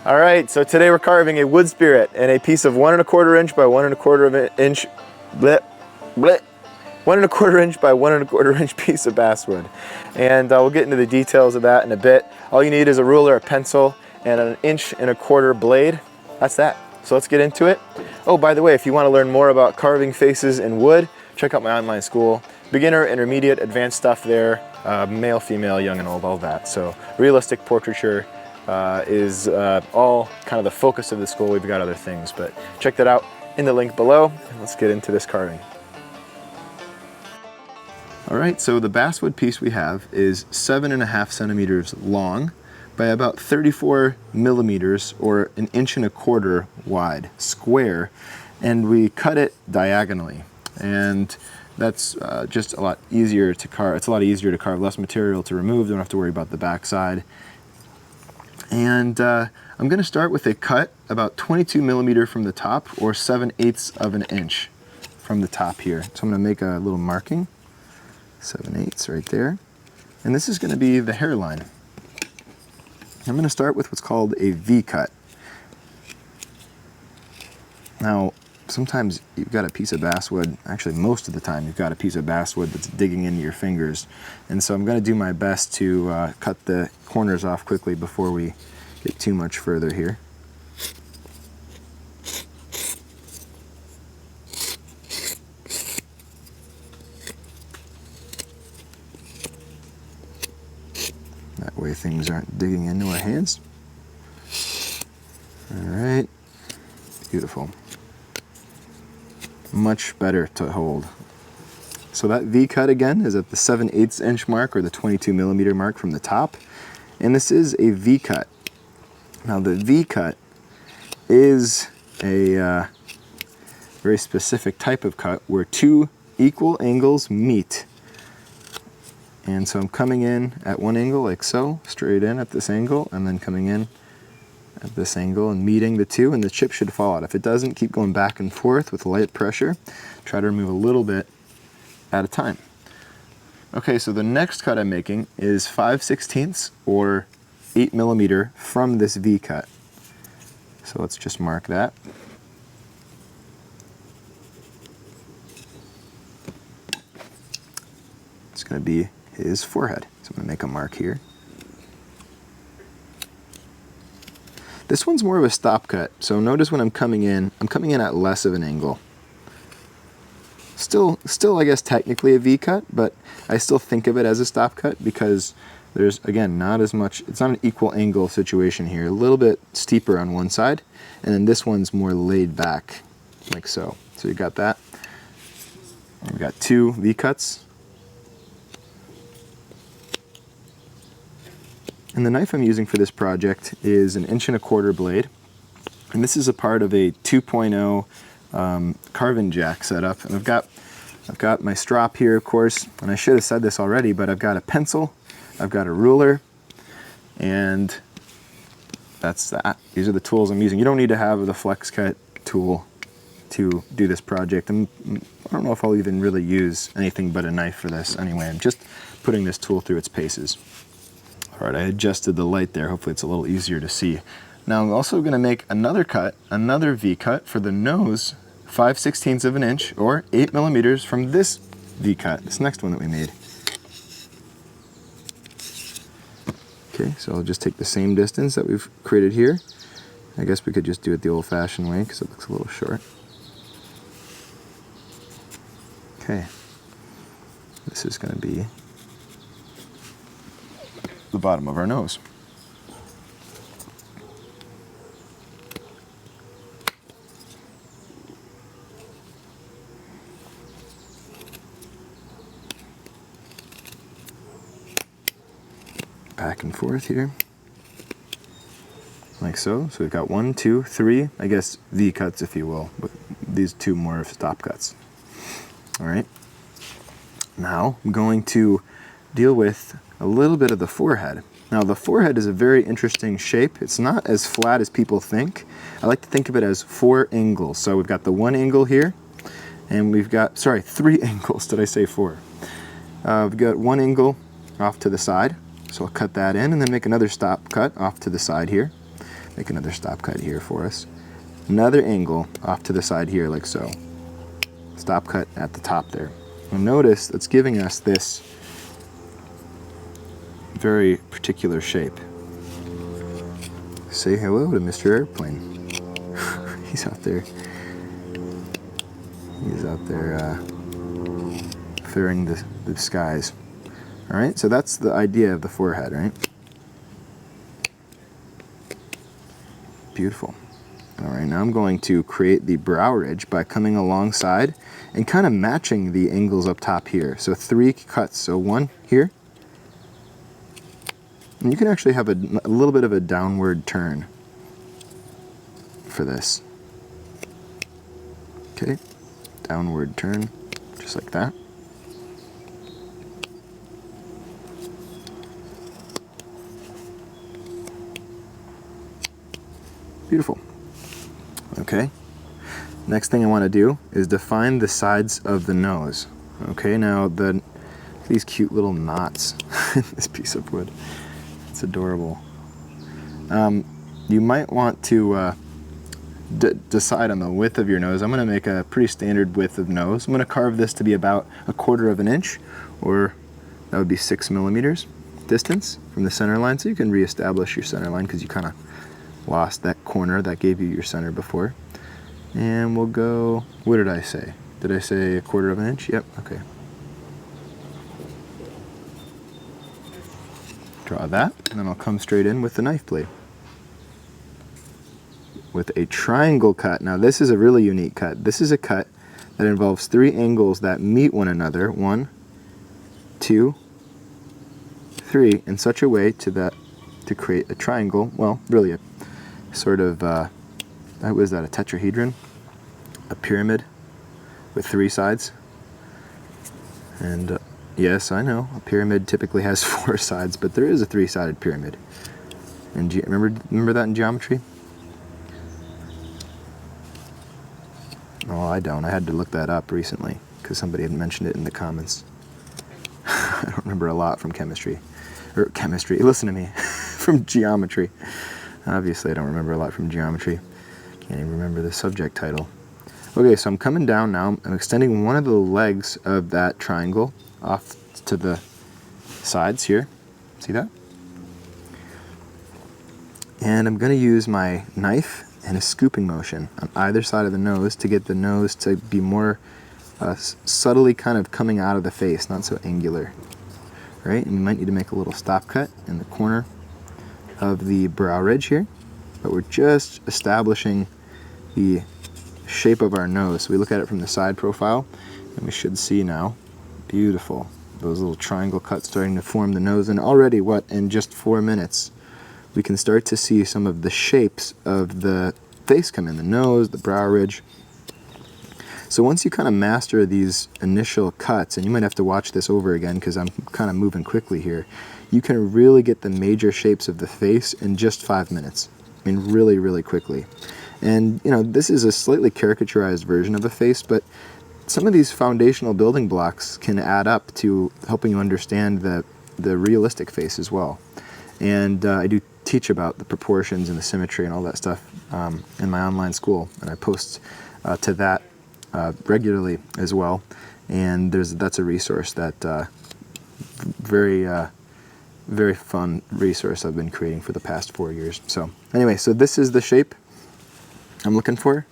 All right, so today we're carving a Woodspirit and a piece of 1 1/4 inch by 1 1/4 inch, 1 1/4 inch by 1 1/4 inch piece of basswood. And we'll get into the details of that in a bit. All you need is a ruler, a pencil, and an 1 1/4 blade. That's that. So let's get into it. Oh, by the way, if you want to learn more about carving faces in wood, check out my online school. Beginner, intermediate, advanced stuff there. Male, female, young and old, all that. So realistic portraiture is all kind of the focus of the school. We've got other things, but check that out in the link below. Let's get into this carving. All right, so the basswood piece we have is 7.5 centimeters long by about 34 millimeters or 1 1/4 inch wide, square, and we cut it diagonally. And that's just a lot easier to carve. It's a lot easier to carve, less material to remove. Don't have to worry about the back side. And I'm going to start with a cut about 22 millimeter from the top, or 7/8 of an inch from the top here. So I'm going to make a little marking, 7/8 right there. And this is going to be the hairline. I'm going to start with what's called a V-cut. Now, sometimes you've got a piece of basswood, actually most of the time you've got a piece of basswood that's digging into your fingers. And so I'm going to do my best to cut the corners off quickly before we get too much further here. That way things aren't digging into our hands. All right, beautiful. Much better to hold. So that V-cut again is at the 7/8 inch mark, or the 22 millimeter mark from the top. And this is a V-cut. Now the V-cut is a very specific type of cut where 2 equal angles meet. And so I'm coming in at one angle like so, straight in at this angle, and then coming in at this angle and meeting the two, and the chip should fall out. If it doesn't, keep going back and forth with light pressure. Try to remove a little bit at a time. Okay, so the next cut I'm making is 5/16 or 8 millimeter from this V-cut. So let's just mark that. It's going to be his forehead. So I'm going to make a mark here. This one's more of a stop cut, so notice when I'm coming in at less of an angle. Still I guess technically a V-cut, but I still think of it as a stop cut because there's, again, not as much, it's not an equal angle situation here. A little bit steeper on one side, and then this one's more laid back, like so. So you got that. We've got 2 V-cuts. And the knife I'm using for this project is an 1 1/4 inch blade. And this is a part of a 2.0 carving jack setup. And I've got my strop here, of course, and I should have said this already, but I've got a pencil, I've got a ruler, and that's that. These are the tools I'm using. You don't need to have the Flexcut tool to do this project. I don't know if I'll even really use anything but a knife for this anyway. I'm just putting this tool through its paces. All right, I adjusted the light there. Hopefully it's a little easier to see. Now I'm also going to make another cut, another V-cut for the nose, 5/16 of an inch or 8 millimeters from this V-cut, this next one that we made. Okay, so I'll just take the same distance that we've created here. I guess we could just do it the old-fashioned way because it looks a little short. Okay, this is going to be the bottom of our nose. Back and forth here, like so. So we've got 1, 2, 3, I guess V-cuts if you will, but these 2 more stop cuts. All right, now I'm going to deal with a little bit of the forehead. Now the forehead is a very interesting shape. It's not as flat as people think. I like to think of it as 4 angles. So we've got the 1 angle here, and we've got, sorry, 3 angles, did I say 4? We've got 1 angle off to the side, So I'll cut that in and then make another stop cut off to the side here. Make another stop cut here for us. Another angle off to the side here like so. Stop cut at the top there. And notice that's giving us this very particular shape. Say hello to Mr. Airplane. He's out there. He's out there fearing the skies. All right, so that's the idea of the forehead, right? Beautiful. All right, now I'm going to create the brow ridge by coming alongside and kind of matching the angles up top here. So 3 cuts, so 1 here. And you can actually have a little bit of a downward turn for this. Okay, downward turn, just like that. Beautiful. Okay. Next thing I want to do is define the sides of the nose. Okay, now these cute little knots in this piece of wood. It's adorable. You might want to decide on the width of your nose. I'm going to make a pretty standard width of nose. I'm going to carve this to be about 1/4 of an inch, or that would be 6 millimeters distance from the center line. So you can reestablish your center line because you kind of lost that corner that gave you your center before. And we'll go, what did I say? Did I say 1/4 of an inch? Yep, okay. Draw that, and then I'll come straight in with the knife blade. With a triangle cut. Now this is a really unique cut. This is a cut that involves 3 angles that meet one another, 1, 2, 3, in such a way to create a triangle. Well, really a sort of, was that a tetrahedron? A pyramid with 3 sides. And yes, I know, a pyramid typically has 4 sides, but there is a 3-sided pyramid. And remember that in geometry? Oh, I don't. I had to look that up recently because somebody had mentioned it in the comments. I don't remember a lot from chemistry. Listen to me. From geometry. Obviously, I don't remember a lot from geometry. Can't even remember the subject title. Okay, so I'm coming down now. I'm extending one of the legs of that triangle off to the sides here. See that? And I'm going to use my knife and a scooping motion on either side of the nose to get the nose to be more subtly kind of coming out of the face, not so angular. Right? And you might need to make a little stop cut in the corner of the brow ridge here, but we're just establishing the shape of our nose. So we look at it from the side profile, and we should see now, beautiful, those little triangle cuts starting to form the nose. And already, in just 4 minutes, we can start to see some of the shapes of the face come in, the nose, the brow ridge. So once you kind of master these initial cuts, and you might have to watch this over again because I'm kind of moving quickly here, you can really get the major shapes of the face in just 5 minutes. I mean, really, really quickly. And, you know, this is a slightly caricaturized version of a face, but some of these foundational building blocks can add up to helping you understand the realistic face as well. And I do teach about the proportions and the symmetry and all that stuff in my online school, and I post to that regularly as well. And that's a resource that very fun resource I've been creating for the past 4 years. So anyway, so this is the shape I'm looking for.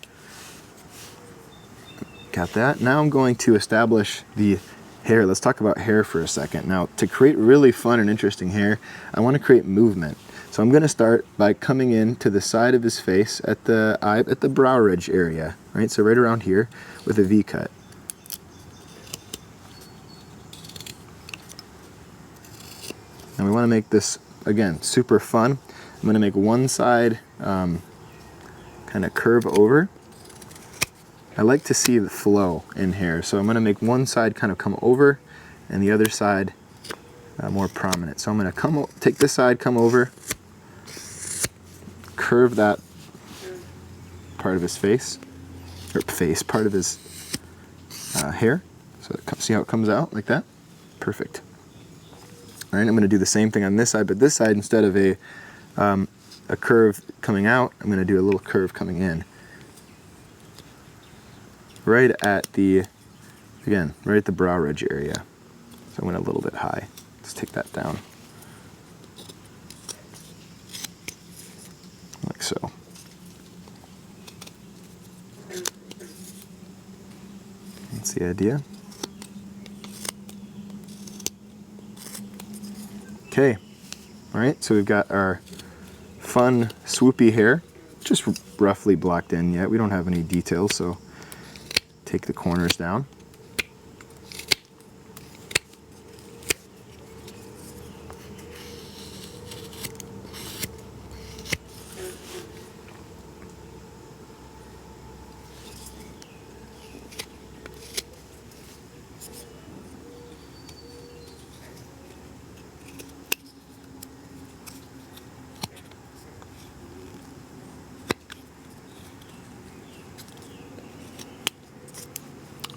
Got that. Now I'm going to establish the hair. Let's talk about hair for a second. Now, to create really fun and interesting hair, I want to create movement. So I'm going to start by coming in to the side of his face at the brow ridge area, right? So right around here with a V-cut. And we want to make this, again, super fun. I'm going to make one side kind of curve over. I like to see the flow in hair, so I'm going to make one side kind of come over and the other side more prominent. So I'm going to take this side, come over, curve that part of his face, or part of his hair. So see how it comes out like that? Perfect. All right, I'm going to do the same thing on this side, but this side, instead of a curve coming out, I'm going to do a little curve coming in. Right at the, again, right at the brow ridge area. So I went a little bit high. Let's take that down. Like so. That's the idea. Okay, all right, so we've got our fun swoopy hair, just roughly blocked in yet. We don't have any details, so take the corners down.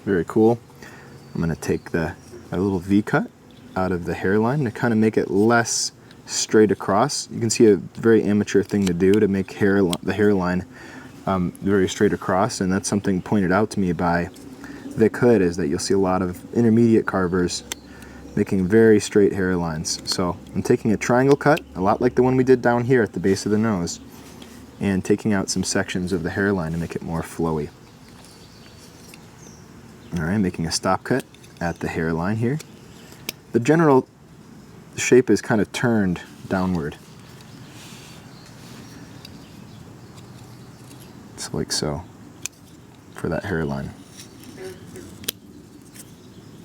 Very cool. I'm going to take a little V-cut out of the hairline to kind of make it less straight across. You can see a very amateur thing to do to make the hairline very straight across, and that's something pointed out to me by Vic Hood, is that you'll see a lot of intermediate carvers making very straight hairlines. So I'm taking a triangle cut, a lot like the one we did down here at the base of the nose, and taking out some sections of the hairline to make it more flowy. All right, making a stop cut at the hairline here. The general shape is kind of turned downward. It's like so for that hairline.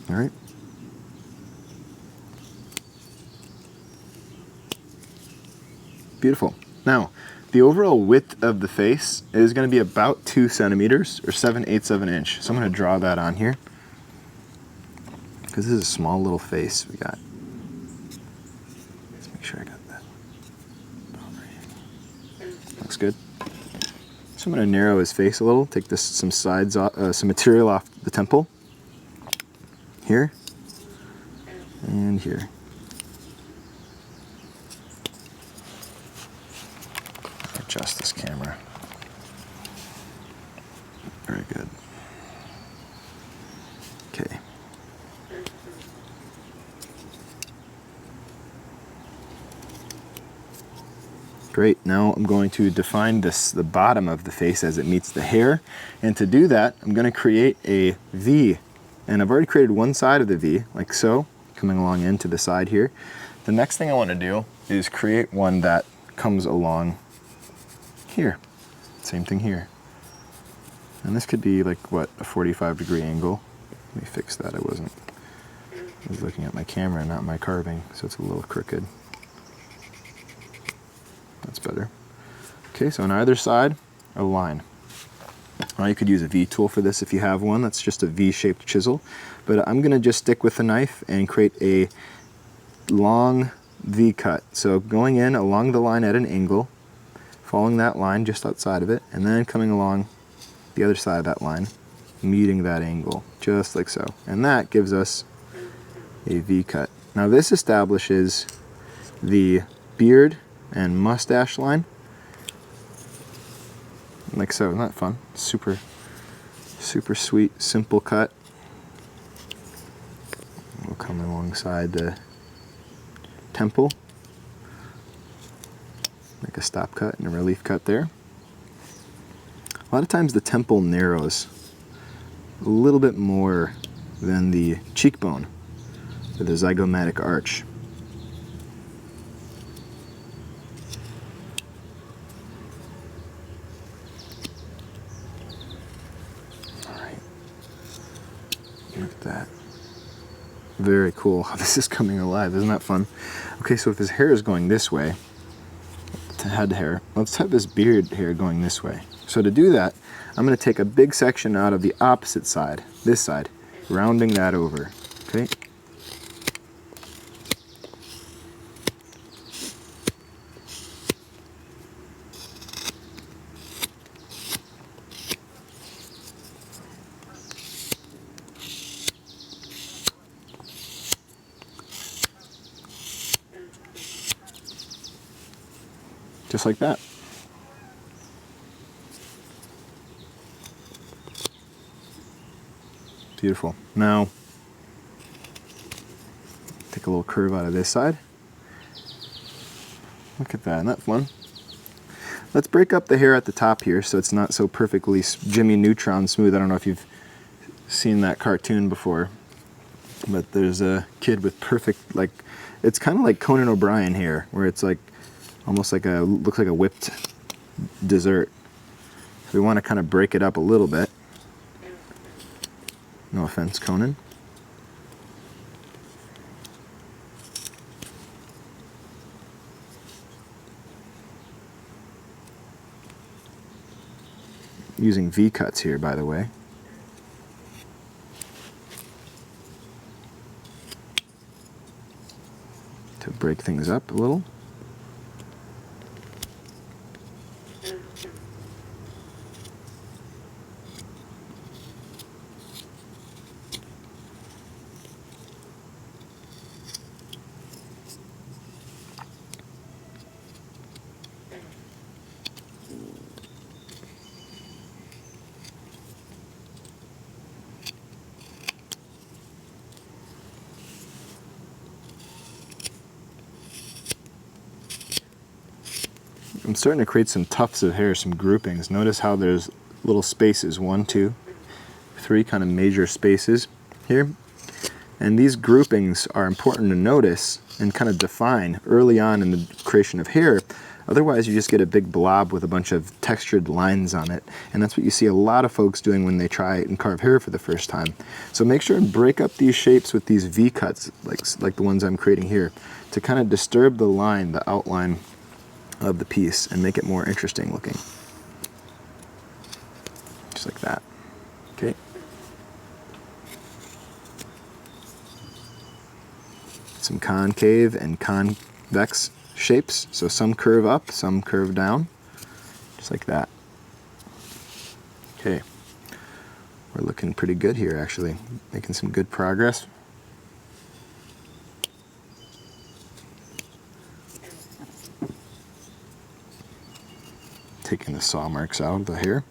All right. Beautiful. Now, the overall width of the face is going to be about 2 centimeters, or 7/8 of an inch. So I'm going to draw that on here, because this is a small little face we got. Let's make sure I got that. Looks good. So I'm going to narrow his face a little, take some sides off, some material off the temple. Here. And here. Adjust this camera. Very good. Okay. Great. Now I'm going to define the bottom of the face as it meets the hair, and to do that I'm going to create a V, and I've already created one side of the V, like so, coming along into the side here. The next thing I want to do is create one that comes along here. Same thing here. And this could be like, what, a 45-degree angle. Let me fix that. I was looking at my camera, not my carving, so it's a little crooked. That's better. Okay, so on either side, a line. Now you could use a V tool for this if you have one. That's just a V-shaped chisel. But I'm gonna just stick with the knife and create a long V cut. So going in along the line at an angle, following that line just outside of it, and then coming along the other side of that line, meeting that angle, just like so. And that gives us a V cut. Now this establishes the beard and mustache line, like so. Isn't that fun? Super, super sweet, simple cut. We'll come alongside the temple. Make a stop cut and a relief cut there. A lot of times the temple narrows a little bit more than the cheekbone or the zygomatic arch. All right. Look at that. Very cool how this is coming alive. Isn't that fun? Okay, so if his hair is going this way, head hair, let's have this beard hair going this way. So to do that, I'm going to take a big section out of the opposite side, this side, rounding that over. Okay. Just like that. Beautiful. Now, take a little curve out of this side. Look at that, isn't that fun? Let's break up the hair at the top here so it's not so perfectly Jimmy Neutron smooth. I don't know if you've seen that cartoon before, but there's a kid with perfect, like, it's kind of like Conan O'Brien hair, where it's like almost like a, looks like a whipped dessert. So we want to kind of break it up a little bit. No offense, Conan. Using V-cuts here, by the way. To break things up a little. I'm starting to create some tufts of hair, some groupings. Notice how there's little spaces, 1, 2, 3 kind of major spaces here. And these groupings are important to notice and kind of define early on in the creation of hair. Otherwise, you just get a big blob with a bunch of textured lines on it. And that's what you see a lot of folks doing when they try and carve hair for the first time. So make sure and break up these shapes with these V-cuts, like the ones I'm creating here, to kind of disturb the line, the outline of the piece, and make it more interesting looking. Just like that. Okay. Some concave and convex shapes. So some curve up, some curve down. Just like that. Okay. We're looking pretty good here, actually. Making some good progress. Taking the saw marks out of the hair.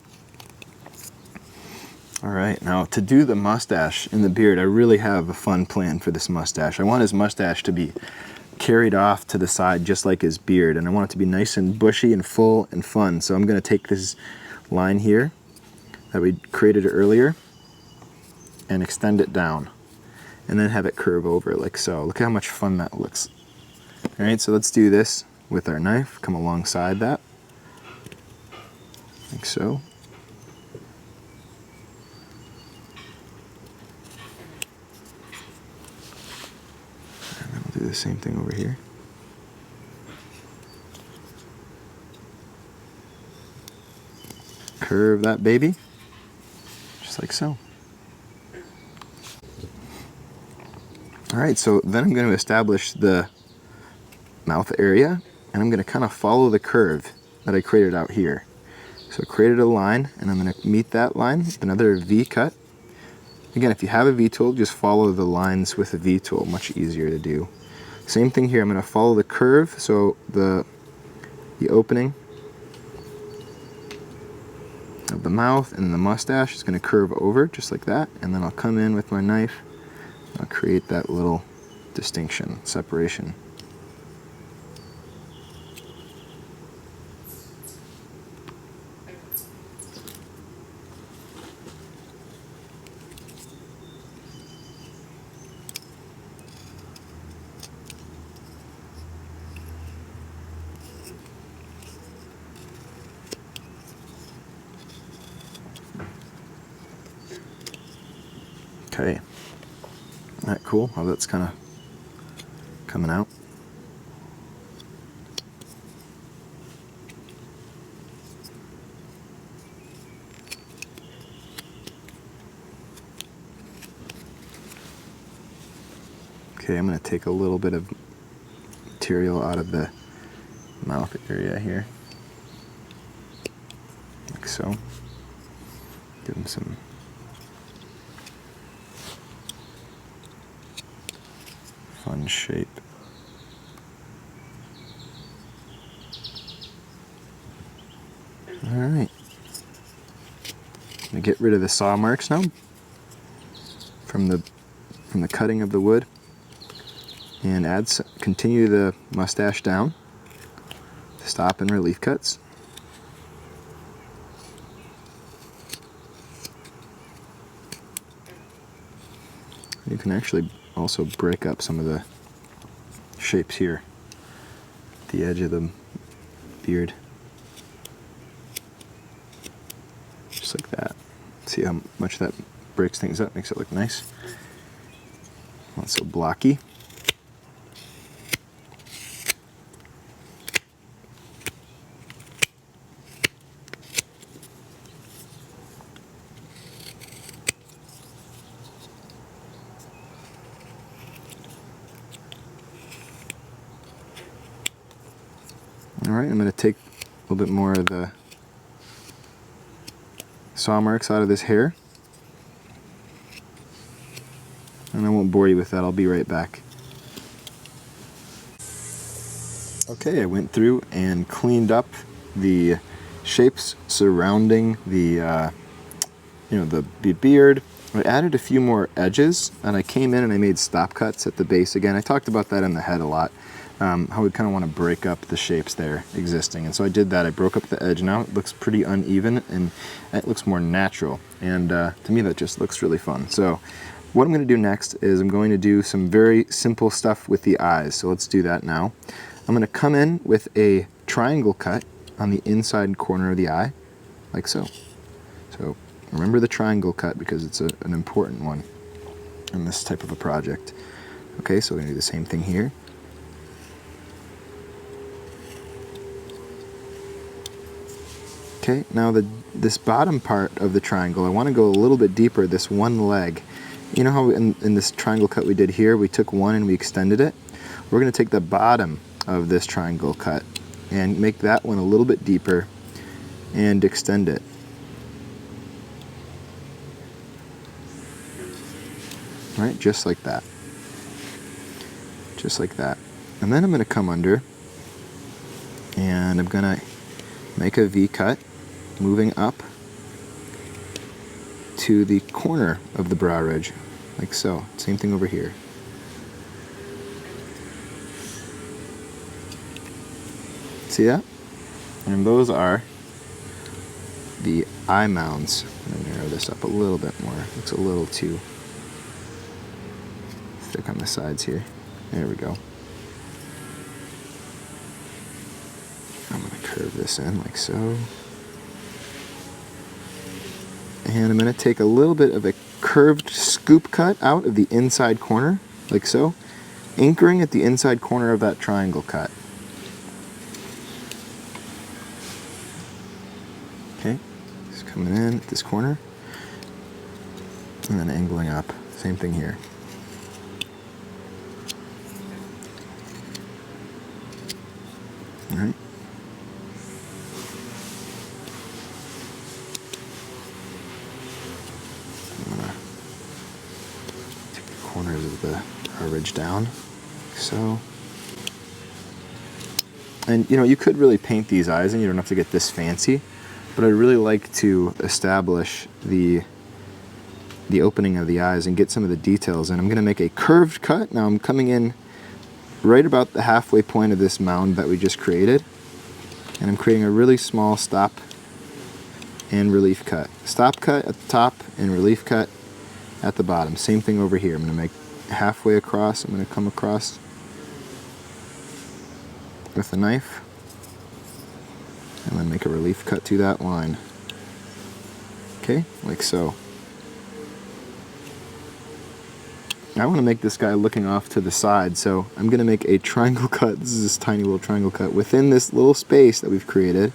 All right, now to do the mustache and the beard, I really have a fun plan for this mustache. I want his mustache to be carried off to the side just like his beard, and I want it to be nice and bushy and full and fun. So I'm going to take this line here that we created earlier and extend it down, and then have it curve over like so. Look at how much fun that looks. All right, so let's do this with our knife. Come alongside that. Like so. And then we'll do the same thing over here. Curve that baby, just like so. All right, so then I'm going to establish the mouth area, and I'm going to kind of follow the curve that I created out here. So I created a line, and I'm going to meet that line with another V cut. Again, if you have a V tool, just follow the lines with a V tool, much easier to do. Same thing here, I'm going to follow the curve, so the opening of the mouth and the mustache is going to curve over just like that, and then I'll come in with my knife, I'll create that little distinction, separation. Okay, isn't that cool how that's kind of coming out? Okay, I'm going to take a little bit of material out of the mouth area here, like so. Give him some fun shape. Alright. I'm going to get rid of the saw marks now from the cutting of the wood, and continue the mustache down, stop and relief cuts. You can actually also break up some of the shapes here at the edge of the beard, just like that. See how much that breaks things up, makes it look nice. Not so blocky. Alright, I'm going to take a little bit more of the saw marks out of this hair. And I won't bore you with that, I'll be right back. Okay, I went through and cleaned up the shapes surrounding the the beard. I added a few more edges, and I came in and I made stop cuts at the base again. I talked about that in the head a lot, how we kind of want to break up the shapes there existing. And so I did that. I broke up the edge. Now it looks pretty uneven, and it looks more natural. And to me, that just looks really fun. So what I'm going to do next is I'm going to do some very simple stuff with the eyes. So let's do that now. I'm going to come in with a triangle cut on the inside corner of the eye, like so. So remember the triangle cut because it's an important one in this type of a project. Okay, so we're going to do the same thing here. Okay, now this bottom part of the triangle, I want to go a little bit deeper, this one leg. You know how in this triangle cut we did here, we took one and we extended it? We're going to take the bottom of this triangle cut and make that one a little bit deeper and extend it. Right, just like that. Just like that. And then I'm going to come under and I'm going to make a V cut moving up to the corner of the brow ridge, like so. Same thing over here. See that? And those are the eye mounds. I'm going to narrow this up a little bit more. Looks a little too thick on the sides here. There we go. I'm going to curve this in like so. And I'm going to take a little bit of a curved scoop cut out of the inside corner, like so, anchoring at the inside corner of that triangle cut. Okay, just coming in at this corner, and then angling up. Same thing here. All right. I'm gonna take the corners of the ridge down, like so. And you know, you could really paint these eyes, and you don't have to get this fancy. But I really like to establish the opening of the eyes and get some of the details. And I'm going to make a curved cut. Now I'm coming in right about the halfway point of this mound that we just created. And I'm creating a really small stop and relief cut. Stop cut at the top and relief cut at the bottom. Same thing over here. I'm going to make halfway across. I'm going to come across with a knife. And then make a relief cut to that line. Okay, like so. I want to make this guy looking off to the side, so I'm going to make a triangle cut. This is this tiny little triangle cut within this little space that we've created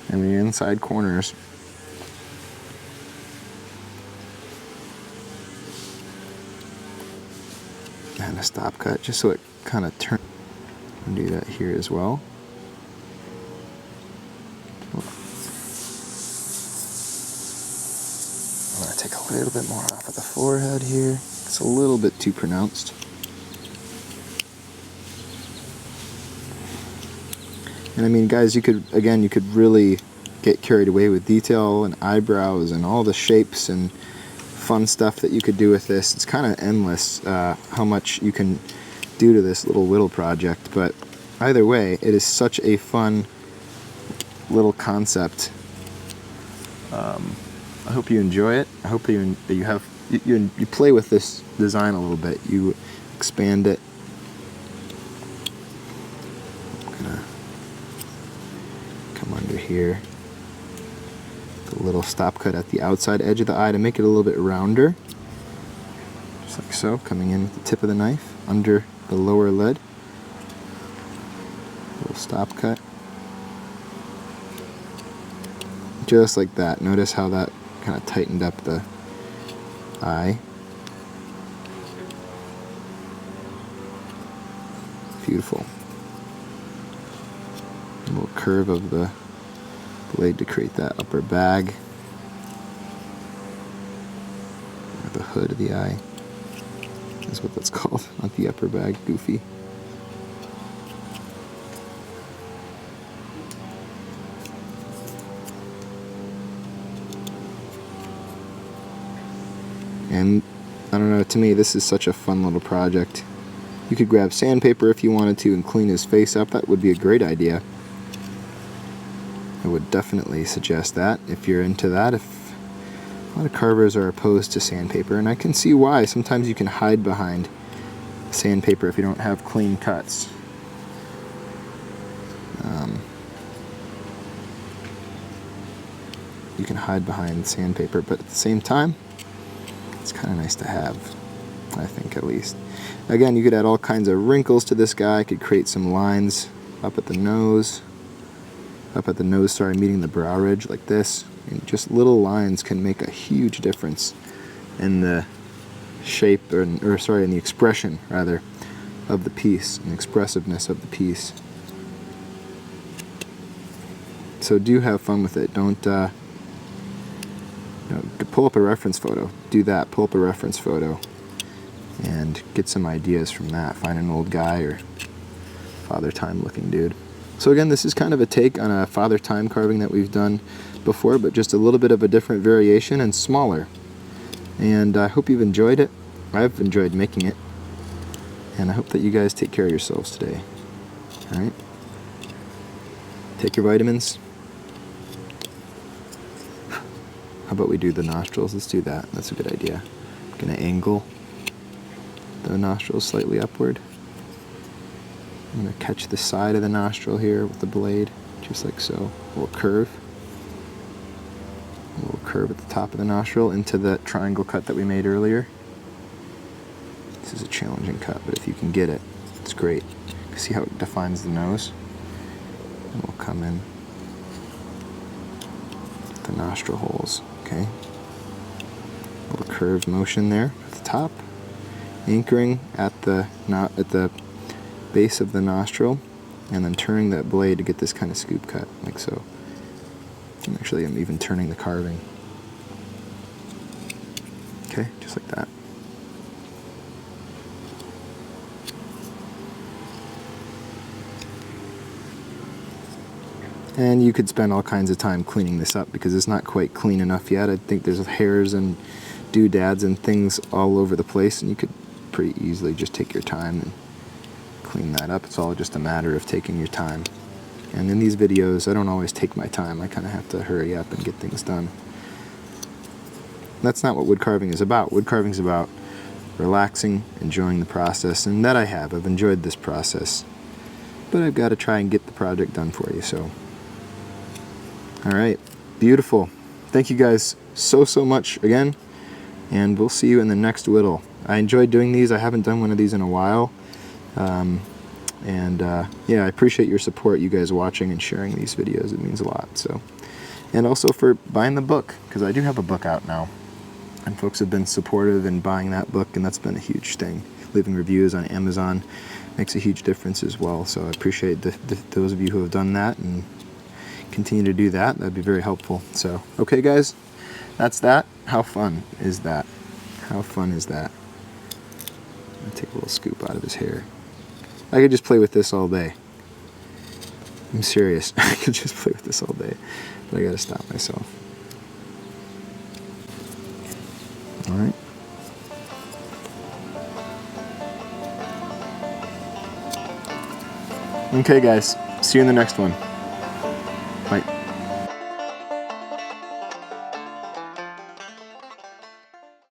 in the inside corners. And a stop cut, just so it kind of turns. And do that here as well. I'm going to take a little bit more off of the forehead here. It's a little bit too pronounced. And I mean, guys, you could really get carried away with detail and eyebrows and all the shapes and fun stuff that you could do with this. It's kind of endless how much you can do to this little whittle project, but either way, it is such a fun little concept. I hope you enjoy it. I hope that you play with this design a little bit. You expand it. I'm gonna come under here. The little stop cut at the outside edge of the eye to make it a little bit rounder. Just like so, coming in with the tip of the knife under the lower lid. Little stop cut. Just like that. Notice how that kind of tightened up the eye. Beautiful. A little curve of the blade to create that upper bag. Or the hood of the eye. That's what that's called. Not the upper bag. Goofy. And I don't know, to me this is such a fun little project. You could grab sandpaper if you wanted to and clean his face up. That would be a great idea. I would definitely suggest that if you're into that. If a lot of carvers are opposed to sandpaper, and I can see why. Sometimes you can hide behind sandpaper if you don't have clean cuts. You can hide behind sandpaper, but at the same time, it's kind of nice to have, I think, at least. Again, you could add all kinds of wrinkles to this guy. I could create some lines up at the nose. Meeting the brow ridge like this. And just little lines can make a huge difference in the shape, in the expression, rather, of the piece, and expressiveness of the piece. So do have fun with it. Don't, pull up a reference photo. Do that. Pull up a reference photo and get some ideas from that. Find an old guy or Father Time looking dude. So again, this is kind of a take on a Father Time carving that we've done before, but just a little bit of a different variation and smaller. And I hope you've enjoyed it. I've enjoyed making it. And I hope that you guys take care of yourselves today. Alright? Take your vitamins. How about we do the nostrils? Let's do that. That's a good idea. I'm going to angle the nostrils slightly upward. I'm going to catch the side of the nostril here with the blade, just like so. A little curve. A little curve at the top of the nostril into that triangle cut that we made earlier. This is a challenging cut, but if you can get it, it's great. See how it defines the nose? And we'll come in the nostril holes. Okay, a little curved motion there at the top, anchoring at the base of the nostril, and then turning that blade to get this kind of scoop cut, like so. And actually, I'm even turning the carving. Okay, just like that. And you could spend all kinds of time cleaning this up because it's not quite clean enough yet. I think there's hairs and doodads and things all over the place, and you could pretty easily just take your time and clean that up. It's all just a matter of taking your time. And in these videos, I don't always take my time. I kind of have to hurry up and get things done. That's not what wood carving is about. Wood carving is about relaxing, enjoying the process, and that I have. I've enjoyed this process. But I've got to try and get the project done for you, so. Alright, beautiful. Thank you guys so much again, and we'll see you in the next whittle. I enjoyed doing these. I haven't done one of these in a while. Yeah, I appreciate your support, you guys watching and sharing these videos. It means a lot. So, and also for buying the book, because I do have a book out now, and folks have been supportive in buying that book, and that's been a huge thing. Leaving reviews on Amazon makes a huge difference as well. So I appreciate those of you who have done that and continue to do that. That'd be very helpful. So, okay guys, that's that. How fun is that? How fun is that? I'll take a little scoop out of his hair. I could just play with this all day. I'm serious. I could just play with this all day, but I gotta stop myself. All right. Okay, guys. See you in the next one. Bye.